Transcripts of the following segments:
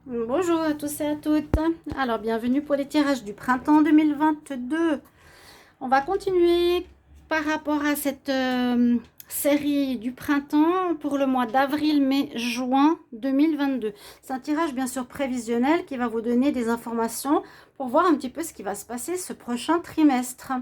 Bonjour à tous et à toutes. Alors, bienvenue pour les tirages du printemps 2022. On va continuer par rapport à cette série du printemps pour le mois d'avril, mai, juin 2022. C'est un tirage bien sûr prévisionnel qui va vous donner des informations pour voir un petit peu ce qui va se passer ce prochain trimestre.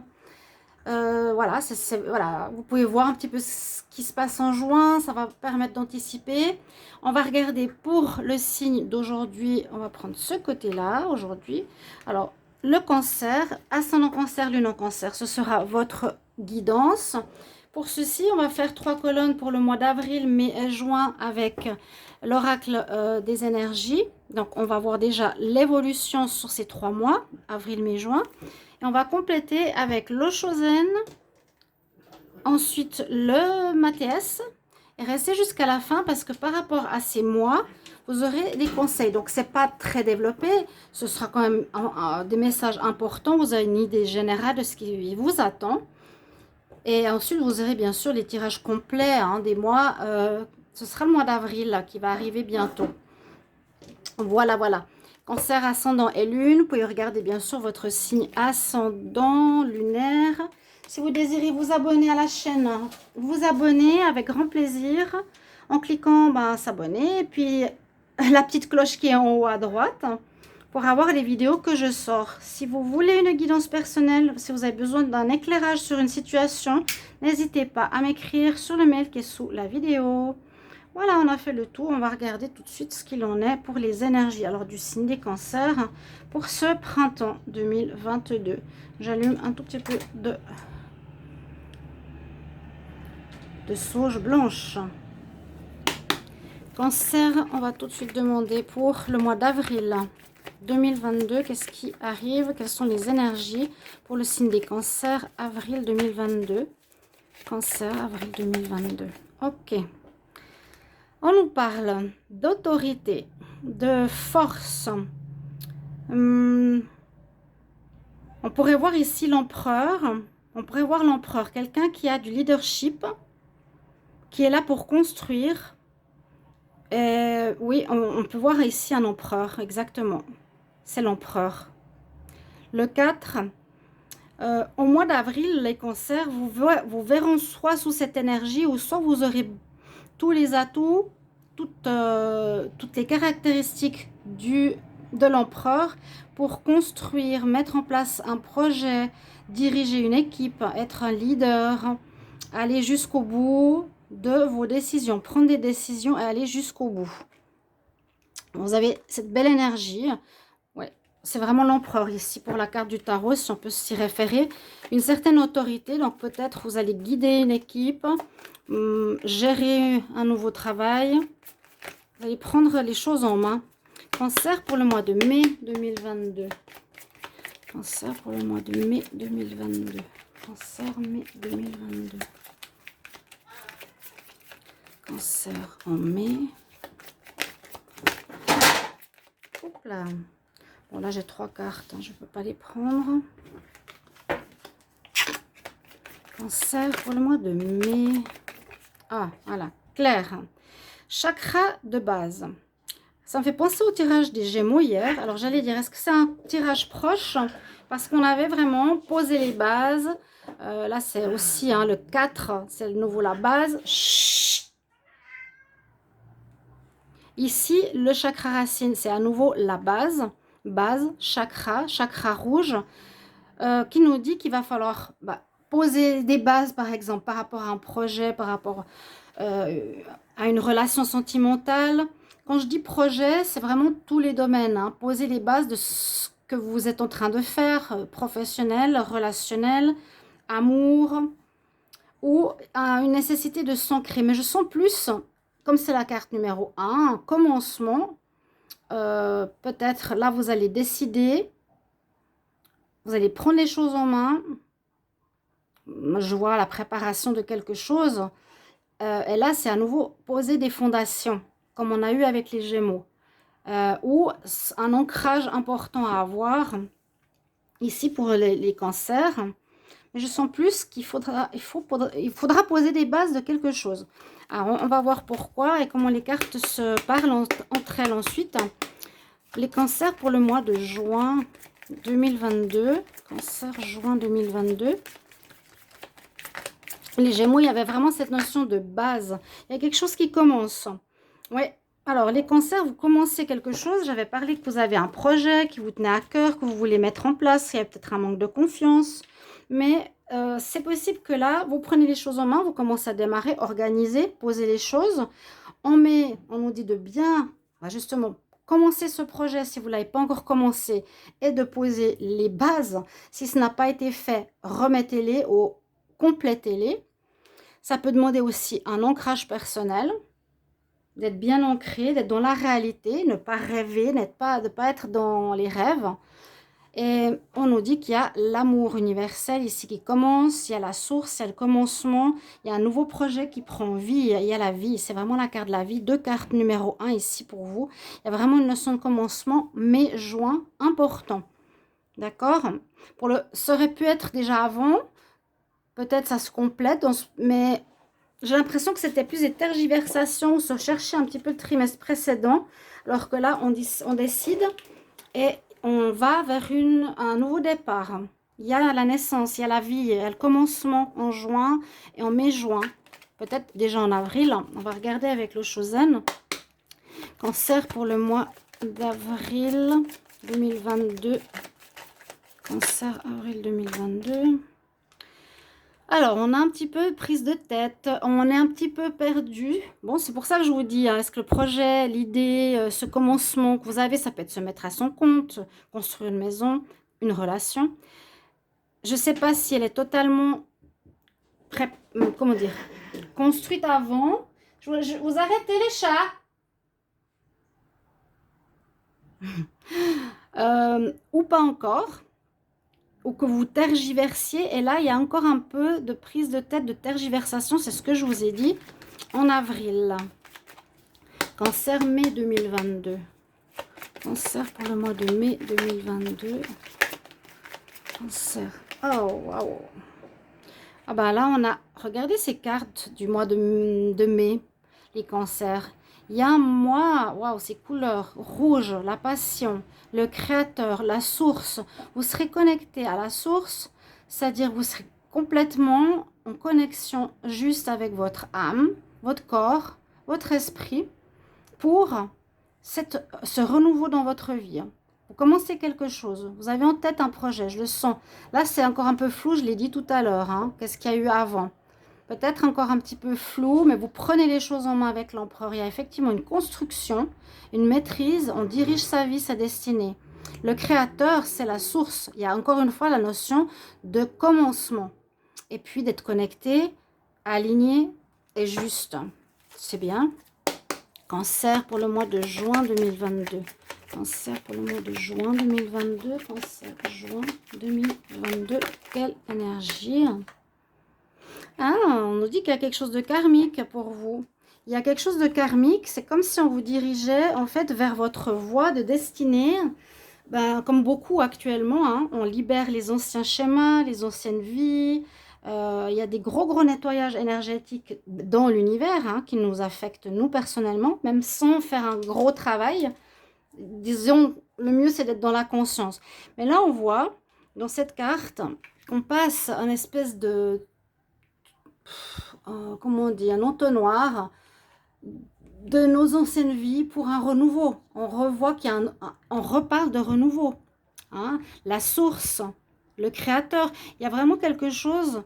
Voilà, voilà, vous pouvez voir un petit peu ce qui se passe en juin, ça va permettre d'anticiper. On va regarder pour le signe d'aujourd'hui, on va prendre ce côté-là aujourd'hui. Alors, le cancer, ascendant cancer, lune en cancer, ce sera votre guidance. Pour ceci, on va faire 3 colonnes pour le mois d'avril, mai et juin avec l'oracle des énergies. Donc, on va voir déjà l'évolution sur ces 3 mois, avril, mai, juin. Et on va compléter avec le Chosen, ensuite le Mathias, et rester jusqu'à la fin parce que par rapport à ces mois, vous aurez des conseils. Donc, ce n'est pas très développé, ce sera quand même des messages importants. Vous avez une idée générale de ce qui vous attend. Et ensuite, vous aurez bien sûr les tirages complets des mois. Ce sera le mois d'avril qui va arriver bientôt. Voilà, voilà. Cancer, ascendant et lune. Vous pouvez regarder bien sûr votre signe ascendant lunaire. Si vous désirez vous abonner à la chaîne, vous abonnez avec grand plaisir en cliquant s'abonner. Et puis la petite cloche qui est en haut à droite pour avoir les vidéos que je sors. Si vous voulez une guidance personnelle, si vous avez besoin d'un éclairage sur une situation, n'hésitez pas à m'écrire sur le mail qui est sous la vidéo. Voilà, on a fait le tour. On va regarder tout de suite ce qu'il en est pour les énergies. Alors, du signe des cancers pour ce printemps 2022. J'allume un tout petit peu de sauge blanche. Cancer, on va tout de suite demander pour le mois d'avril 2022. Qu'est-ce qui arrive? Quelles sont les énergies pour le signe des cancers avril 2022? Cancer, avril 2022. Ok. On nous parle d'autorité, de force. On pourrait voir ici l'empereur. On pourrait voir l'empereur, quelqu'un qui a du leadership, qui est là pour construire. Oui, on peut voir ici un empereur, exactement. C'est l'empereur. Le 4, au mois d'avril, les cancers, vous verront soit sous cette énergie ou soit vous aurez tous les atouts, toutes les caractéristiques de l'empereur pour construire, mettre en place un projet, diriger une équipe, être un leader, aller jusqu'au bout de vos décisions, prendre des décisions et aller jusqu'au bout. Vous avez cette belle énergie. Ouais, c'est vraiment l'empereur ici pour la carte du tarot, si on peut s'y référer. Une certaine autorité, donc peut-être vous allez guider une équipe, gérer un nouveau travail. Vous allez prendre les choses en main. Cancer pour le mois de mai 2022. Cancer pour le mois de mai 2022. Cancer, mai 2022. Cancer en mai. Hop là. Bon, là, j'ai 3 cartes. Je ne peux pas les prendre. Cancer pour le mois de mai. Ah, voilà. Clair. Chakra de base. Ça me fait penser au tirage des Gémeaux hier. Alors, j'allais dire, est-ce que c'est un tirage proche? Parce qu'on avait vraiment posé les bases. Là, c'est aussi le 4. C'est de nouveau la base. Chut. Ici, le chakra racine, c'est à nouveau la base. Base, chakra rouge. Qui nous dit qu'il va falloir poser des bases, par exemple, par rapport à un projet, par rapport à une relation sentimentale. Quand je dis projet, c'est vraiment tous les domaines. Poser les bases de ce que vous êtes en train de faire, professionnel, relationnel, amour, ou une nécessité de s'ancrer. Mais je sens plus, comme c'est la carte numéro 1, un commencement. Peut-être là, vous allez décider. Vous allez prendre les choses en main. Je vois la préparation de quelque chose. Et là, c'est à nouveau poser des fondations, comme on a eu avec les Gémeaux. Ou un ancrage important à avoir, ici pour les cancers. Mais je sens plus qu'il faudra poser des bases de quelque chose. Alors, on va voir pourquoi et comment les cartes se parlent entre elles ensuite. Les cancers pour le mois de juin 2022. Cancer, juin 2022. Les Gémeaux, il y avait vraiment cette notion de base. Il y a quelque chose qui commence. Ouais. Alors, les cancers, vous commencez quelque chose. J'avais parlé que vous avez un projet qui vous tenait à cœur, que vous voulez mettre en place. Il y a peut-être un manque de confiance. Mais c'est possible que là, vous prenez les choses en main, vous commencez à démarrer, organiser, poser les choses. En mai, on nous dit de bien, justement, commencer ce projet si vous ne l'avez pas encore commencé et de poser les bases. Si ce n'a pas été fait, remettez-les ou complétez-les. Ça peut demander aussi un ancrage personnel, d'être bien ancré, d'être dans la réalité, ne pas rêver, de ne pas être dans les rêves. Et on nous dit qu'il y a l'amour universel ici qui commence, il y a la source, il y a le commencement, il y a un nouveau projet qui prend vie, il y a la vie, c'est vraiment la carte de la vie, 2 cartes numéro 1 ici pour vous. Il y a vraiment une notion de commencement, mai, juin, important. D'accord? Ça aurait pu être déjà avant, peut-être ça se complète, mais j'ai l'impression que c'était plus des tergiversations, on se cherchait un petit peu le trimestre précédent, alors que là, on décide et on va vers un nouveau départ. Il y a la naissance, il y a la vie, il y a le commencement en juin et en mai-juin. Peut-être déjà en avril. On va regarder avec le Chosen. Cancer pour le mois d'avril 2022. Cancer, avril 2022. Alors, on a un petit peu prise de tête, on est un petit peu perdu. Bon, c'est pour ça que je vous dis, est-ce que le projet, l'idée, ce commencement que vous avez, ça peut être se mettre à son compte, construire une maison, une relation. Je ne sais pas si elle est totalement comment dire, construite avant. Vous arrêtez les chats. Ou pas encore. Ou que vous tergiversiez. Et là, il y a encore un peu de prise de tête, de tergiversation. C'est ce que je vous ai dit en avril. Cancer, mai 2022. Cancer pour le mois de mai 2022. Cancer. Oh, waouh. Ah bah là, on a... Regardez ces cartes du mois de mai, les cancers. Il y a un mois, waouh, ces couleurs, rouge, la passion, le créateur, la source. Vous serez connecté à la source, c'est-à-dire vous serez complètement en connexion juste avec votre âme, votre corps, votre esprit, pour ce renouveau dans votre vie. Vous commencez quelque chose, vous avez en tête un projet, je le sens. Là, c'est encore un peu flou, je l'ai dit tout à l'heure. Qu'est-ce qu'il y a eu avant? Peut-être encore un petit peu flou, mais vous prenez les choses en main avec l'empereur. Il y a effectivement une construction, une maîtrise, on dirige sa vie, sa destinée. Le créateur, c'est la source. Il y a encore une fois la notion de commencement. Et puis d'être connecté, aligné et juste. C'est bien. Cancer pour le mois de juin 2022. Cancer pour le mois de juin 2022. Cancer, juin 2022. Quelle énergie! Ah, on nous dit qu'il y a quelque chose de karmique pour vous. Il y a quelque chose de karmique. C'est comme si on vous dirigeait en fait vers votre voie de destinée. Comme beaucoup actuellement, on libère les anciens schémas, les anciennes vies. Il y a des gros nettoyages énergétiques dans l'univers qui nous affectent nous personnellement, même sans faire un gros travail. Disons, le mieux c'est d'être dans la conscience. Mais là on voit dans cette carte qu'on passe un espèce de comment on dit, un entonnoir de nos anciennes vies pour un renouveau. On revoit qu'il y a on reparle de renouveau. La source, le créateur, il y a vraiment quelque chose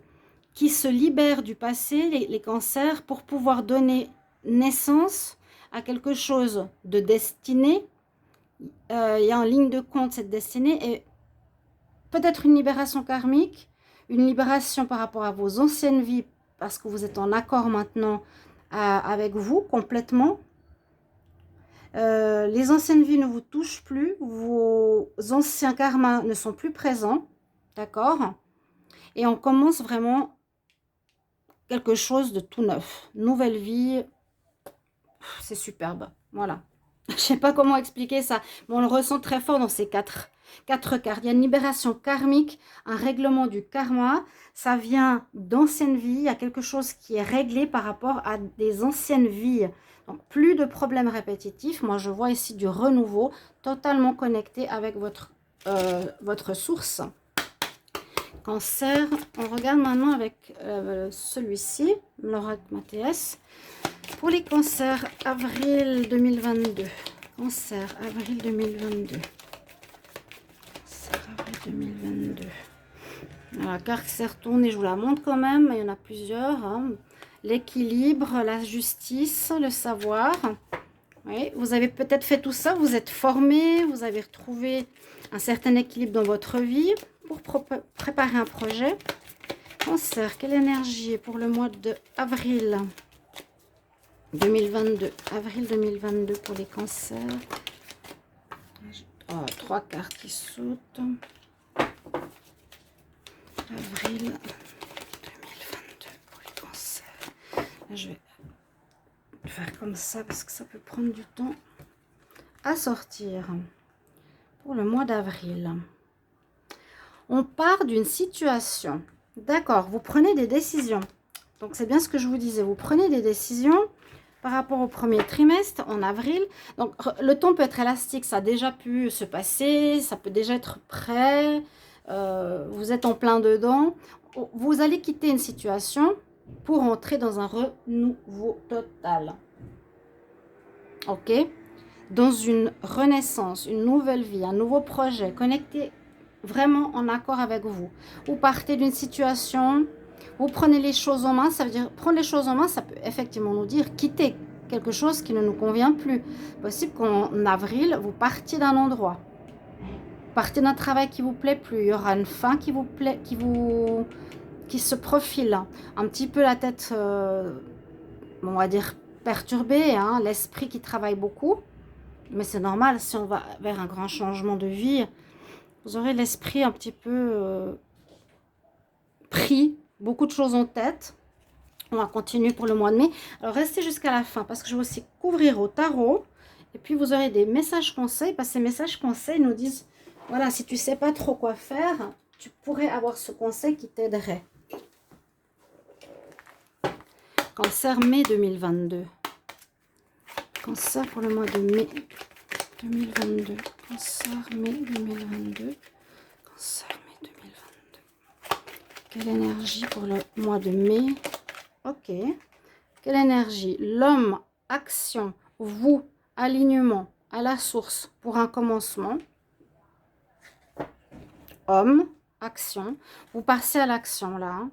qui se libère du passé, les cancers, pour pouvoir donner naissance à quelque chose de destiné. Il y a en ligne de compte cette destinée et peut-être une libération karmique, une libération par rapport à vos anciennes vies parce que vous êtes en accord maintenant avec vous complètement. Les anciennes vies ne vous touchent plus, vos anciens karmas ne sont plus présents, d'accord? Et on commence vraiment quelque chose de tout neuf, nouvelle vie, c'est superbe, voilà. Je ne sais pas comment expliquer ça, mais on le ressent très fort dans ces quatre cartes. Il y a une libération karmique, un règlement du karma. Ça vient d'anciennes vies. Il y a quelque chose qui est réglé par rapport à des anciennes vies. Donc, plus de problèmes répétitifs. Moi, je vois ici du renouveau totalement connecté avec votre source. Cancer, on regarde maintenant avec celui-ci, Laura Mathias. Pour les cancers, avril 2022. Cancer, avril 2022. Cancer, avril 2022. La carte s'est retournée, je vous la montre quand même, il y en a plusieurs. Hein. L'équilibre, la justice, le savoir. Oui, vous avez peut-être fait tout ça, vous êtes formé, vous avez retrouvé un certain équilibre dans votre vie pour préparer un projet. Cancer, quelle énergie pour le mois de avril 2022. Avril 2022 pour les cancers. Oh, 3 cartes qui sautent. Avril 2022 pour les cancers. Là, je vais faire comme ça parce que ça peut prendre du temps à sortir. Pour le mois d'avril. On part d'une situation. D'accord, vous prenez des décisions. Donc, c'est bien ce que je vous disais. Vous prenez des décisions par rapport au premier trimestre, en avril. Donc, le temps peut être élastique. Ça a déjà pu se passer. Ça peut déjà être prêt. Vous êtes en plein dedans. Vous allez quitter une situation pour entrer dans un renouveau total. Ok? Dans une renaissance, une nouvelle vie, un nouveau projet, connecté vraiment en accord avec vous. Vous partez d'une situation, vous prenez les choses en main, ça veut dire, prendre les choses en main, ça peut effectivement nous dire quitter quelque chose qui ne nous convient plus. Possible qu'en avril, vous partiez d'un endroit, partez d'un travail qui vous plaît plus, il y aura une fin qui vous plaît, qui se profile, un petit peu la tête, on va dire perturbée, hein, l'esprit qui travaille beaucoup. Mais c'est normal, si on va vers un grand changement de vie, vous aurez l'esprit un petit peu pris, beaucoup de choses en tête. On va continuer pour le mois de mai. Alors, restez jusqu'à la fin parce que je vais aussi couvrir au tarot. Et puis, vous aurez des messages conseils parce que ces messages conseils nous disent, voilà, si tu ne sais pas trop quoi faire, tu pourrais avoir ce conseil qui t'aiderait. Cancer, mai 2022. Cancer pour le mois de mai 2022. Cancer, mai 2022. Cancer, mai 2022. Quelle énergie pour le mois de mai? Ok. Quelle énergie? L'homme, action, vous, alignement, à la source pour un commencement. Homme, action. Vous passez à l'action là. Hein.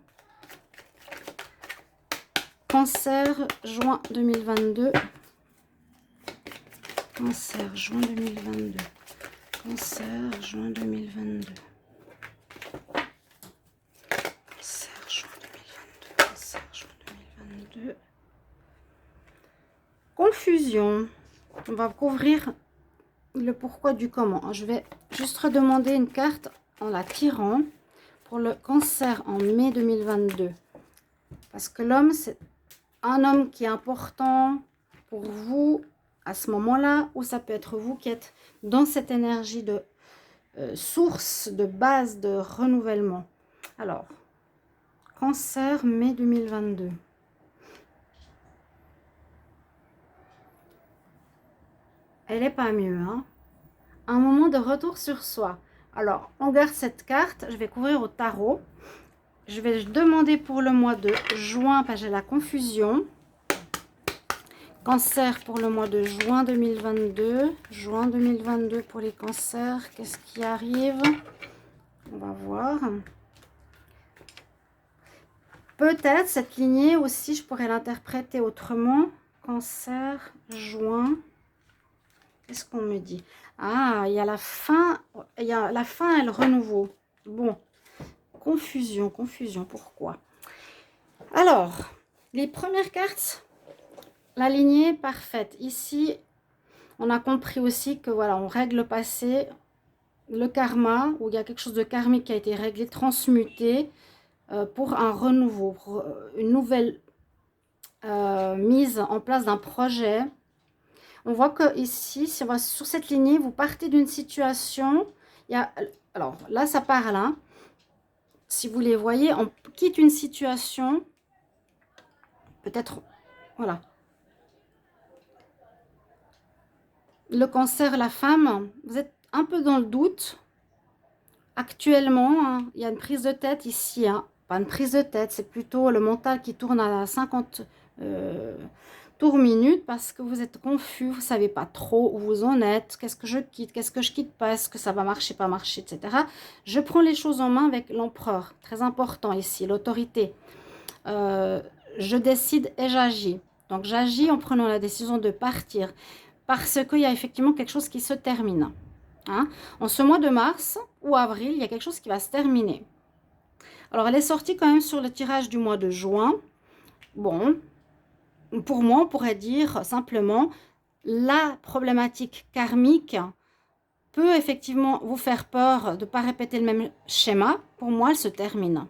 Cancer, juin 2022. Cancer, juin 2022. Cancer, juin 2022. Cancer, juin 2022. Cancer, juin 2022. Confusion. On va couvrir le pourquoi du comment. Je vais juste redemander une carte en la tirant pour le cancer en mai 2022. Parce que l'homme, c'est un homme qui est important pour vous à ce moment-là, ou ça peut être vous qui êtes dans cette énergie de source, de base, de renouvellement. Alors, cancer, mai 2022. Elle n'est pas mieux, hein. Un moment de retour sur soi. Alors, on garde cette carte. Je vais couvrir au tarot. Je vais demander pour le mois de juin, parce que j'ai la confusion. Cancer pour le mois de juin 2022. Juin 2022 pour les cancers. Qu'est-ce qui arrive? On va voir. Peut-être cette lignée aussi, je pourrais l'interpréter autrement. Cancer, juin. Qu'est-ce qu'on me dit? Ah, il y a la fin. Il y a la fin et le renouveau. Bon. Confusion, confusion. Pourquoi? Alors, les premières cartes, la lignée parfaite. Ici, on a compris aussi que voilà, on règle le passé, le karma, où il y a quelque chose de karmique qui a été réglé, transmuté pour un renouveau, pour une nouvelle mise en place d'un projet. On voit que ici, si on va sur cette lignée, vous partez d'une situation. Il y a, alors là, ça parle. Hein, si vous les voyez, on quitte une situation. Peut-être, voilà. Le cancer, la femme, vous êtes un peu dans le doute. Actuellement, hein, il y a une prise de tête ici. Hein. Pas une prise de tête, c'est plutôt le mental qui tourne à 50 tours minutes parce que vous êtes confus, vous ne savez pas trop où vous en êtes. Qu'est-ce que je quitte, qu'est-ce que je quitte pas, est-ce que ça va marcher, pas marcher, etc. Je prends les choses en main avec l'empereur. Très important ici, l'autorité. Je décide et j'agis. Donc j'agis en prenant la décision de partir parce qu'il y a effectivement quelque chose qui se termine. Hein. En ce mois de mars ou avril, il y a quelque chose qui va se terminer. Alors, elle est sortie quand même sur le tirage du mois de juin. Bon, pour moi, on pourrait dire simplement, la problématique karmique peut effectivement vous faire peur de ne pas répéter le même schéma. Pour moi, elle se termine.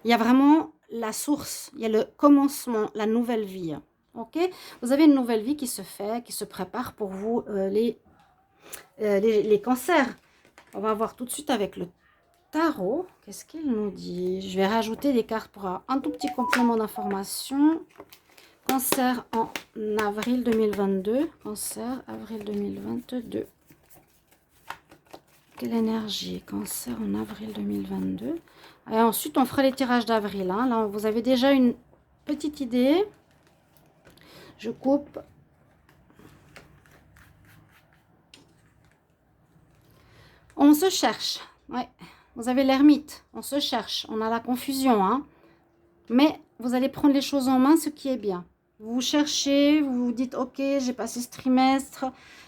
Il y a vraiment la source, il y a le commencement, la nouvelle vie. Ok? Vous avez une nouvelle vie qui se fait, qui se prépare pour vous, les cancers. On va voir tout de suite avec le tarot. Qu'est-ce qu'il nous dit? Je vais rajouter des cartes pour un tout petit complément d'information. Cancer en avril 2022. Cancer, avril 2022. Quelle énergie? Cancer en avril 2022. Et ensuite, on fera les tirages d'avril. Hein. Là, vous avez déjà une petite idée. Je coupe. On se cherche. Ouais. Vous avez l'ermite. On se cherche. On a la confusion. Hein. Mais vous allez prendre les choses en main, ce qui est bien. Vous cherchez, vous vous dites, ok, j'ai passé ce trimestre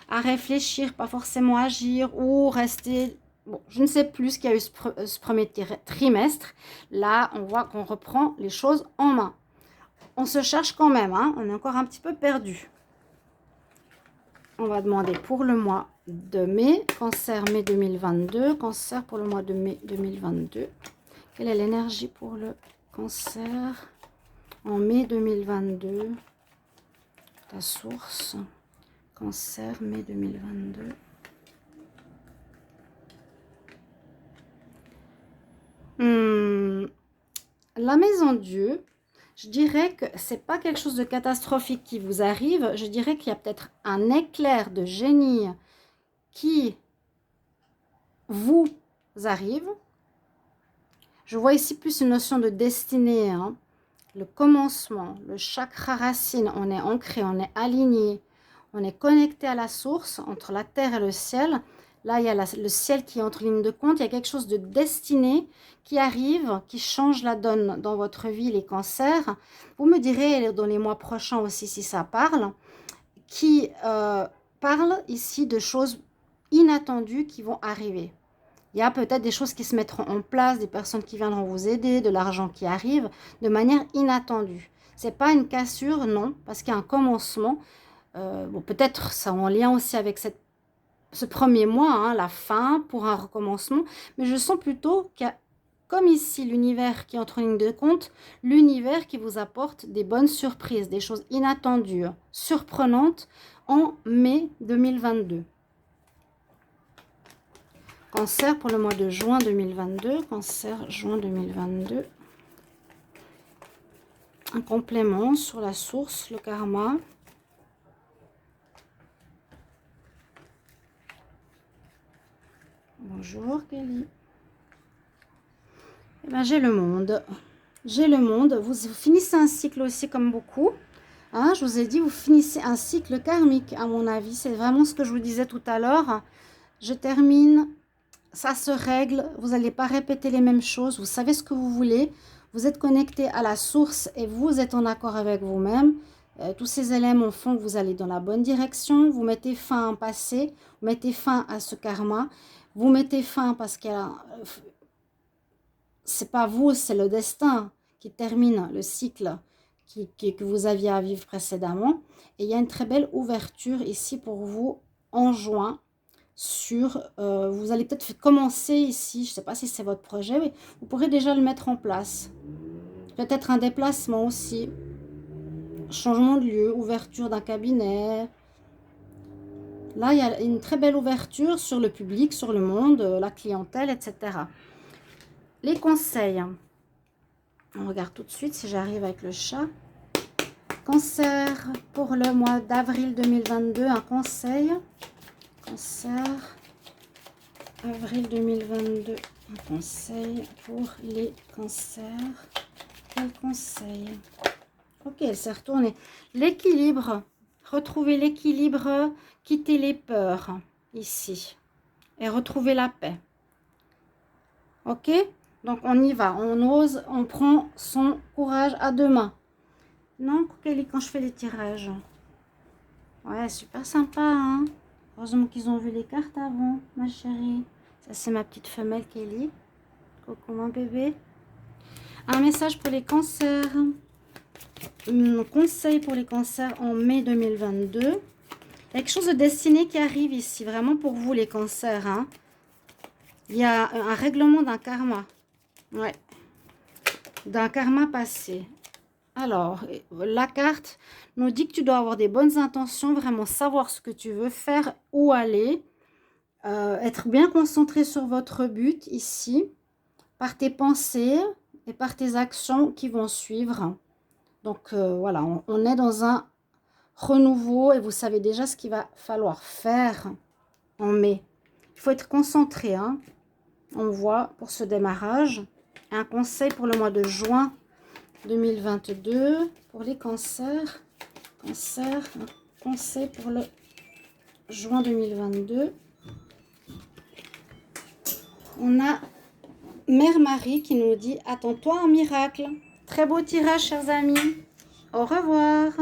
à réfléchir, pas forcément agir, ou rester... Bon, je ne sais plus ce qu'il y a eu ce premier trimestre. Là, on voit qu'on reprend les choses en main. On se cherche quand même, hein, on est encore un petit peu perdu. On va demander pour le mois de mai, cancer mai 2022, cancer pour le mois de mai 2022. Quelle est l'énergie pour le cancer en mai 2022? Ta source, cancer mai 2022. La maison Dieu, je dirais que c'est pas quelque chose de catastrophique qui vous arrive. Je dirais qu'il y a peut-être un éclair de génie qui vous arrive. Je vois ici plus une notion de destinée, hein. Le commencement, le chakra racine, on est ancré, on est aligné, on est connecté à la source, entre la terre et le ciel. Là, il y a le ciel qui est entre lignes de compte, il y a quelque chose de destiné qui arrive, qui change la donne dans votre vie, les cancers. Vous me direz dans les mois prochains aussi si ça parle, qui parle ici de choses inattendues qui vont arriver. Il y a peut-être des choses qui se mettront en place, des personnes qui viendront vous aider, de l'argent qui arrive de manière inattendue. Ce n'est pas une cassure, non, parce qu'il y a un commencement. Bon, peut-être ça en lien aussi avec ce premier mois, hein, la fin pour un recommencement. Mais je sens plutôt qu'il y a, comme ici, l'univers qui entre en ligne de compte, l'univers qui vous apporte des bonnes surprises, des choses inattendues, surprenantes en mai 2022. Cancer pour le mois de juin 2022. Cancer, juin 2022. Un complément sur la source, le karma. Bonjour Kelly. Eh bien, j'ai le monde. J'ai le monde. Vous finissez un cycle aussi comme beaucoup. Hein, je vous ai dit, vous finissez un cycle karmique, à mon avis. C'est vraiment ce que je vous disais tout à l'heure. Je termine. Ça se règle, vous n'allez pas répéter les mêmes choses, vous savez ce que vous voulez, vous êtes connecté à la source et vous êtes en accord avec vous-même. Tous ces éléments font que vous allez dans la bonne direction, vous mettez fin à un passé, vous mettez fin à ce karma, vous mettez fin parce que c'est pas vous, c'est le destin qui termine le cycle que vous aviez à vivre précédemment. Et il y a une très belle ouverture ici pour vous en juin. Vous allez peut-être commencer ici, je ne sais pas si c'est votre projet, mais vous pourrez déjà le mettre en place. Peut-être un déplacement aussi, changement de lieu, ouverture d'un cabinet. Là, il y a une très belle ouverture sur le public, sur le monde, la clientèle, etc. Les conseils. On regarde tout de suite si j'arrive avec le chat. Cancer pour le mois d'avril 2022, un conseil. Cancer, avril 2022, un conseil pour les cancers. Quel conseil? Ok, elle s'est retournée. L'équilibre, retrouver l'équilibre, quitter les peurs ici et retrouver la paix. Ok, donc on y va, on ose, on prend son courage à deux mains. Non, Kelly, quand je fais les tirages. Ouais, super sympa, hein. Heureusement qu'ils ont vu les cartes avant, ma chérie. Ça, c'est ma petite femelle, Kelly. Coucou, mon bébé. Un message pour les cancers. Un conseil pour les cancers en mai 2022. Il y a quelque chose de destiné qui arrive ici, vraiment pour vous, les cancers, hein. Il y a un règlement d'un karma. Ouais. D'un karma passé. Alors, la carte nous dit que tu dois avoir des bonnes intentions, vraiment savoir ce que tu veux faire, où aller, être bien concentré sur votre but ici, par tes pensées et par tes actions qui vont suivre. Donc, voilà, on est dans un renouveau et vous savez déjà ce qu'il va falloir faire en mai. Il faut être concentré, hein, on voit, pour ce démarrage. Un conseil pour le mois de juin 2022 pour les cancers. Cancer, un conseil pour le juin 2022. On a Mère Marie qui nous dit « Attends-toi un miracle ». Très beau tirage, chers amis. Au revoir.